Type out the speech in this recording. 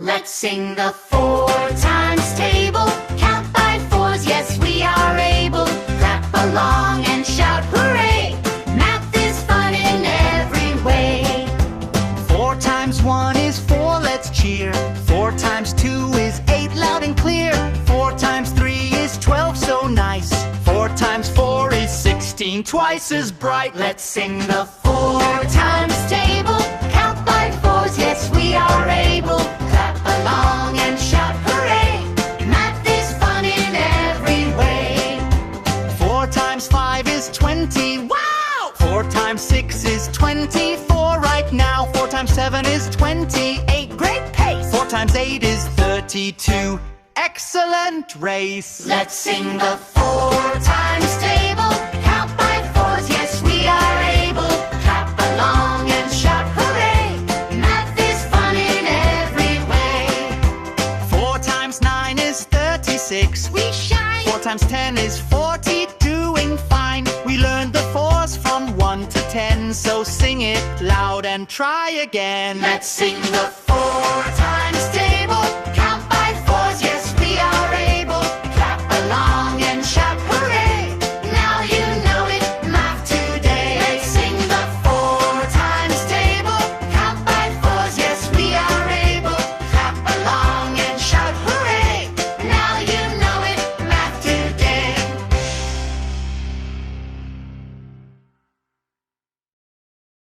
Let's sing the 4 times table. Count by 4s, yes we are able. Clap along and shout hooray. Math is fun in every way. 4 times 1 is 4, let's cheer. 4 times 2 is 8, loud and clear. 4 times 3 is 12, so nice. 4 times 4 is 16, twice as bright. Let's sing the 4 times table. Count by 4s, yes we are able. Clap along and shout hooray. Math is fun in every way. 4 times 5 is 20, wow! 4 times 6 is 24 right now. 4 times 7 is 28, great pace. 4 times 8 is 32, excellent race. Let's sing the 4 times table. Count by 4s, yes we are able. Clap along and shout hooray. Math is fun in every way. 4 times 9 is 36, We shine. 4 times 10 is 40, doing fine. We learned the 4s from 1 to 10, so sing it loud and try again. Let's sing the 4 times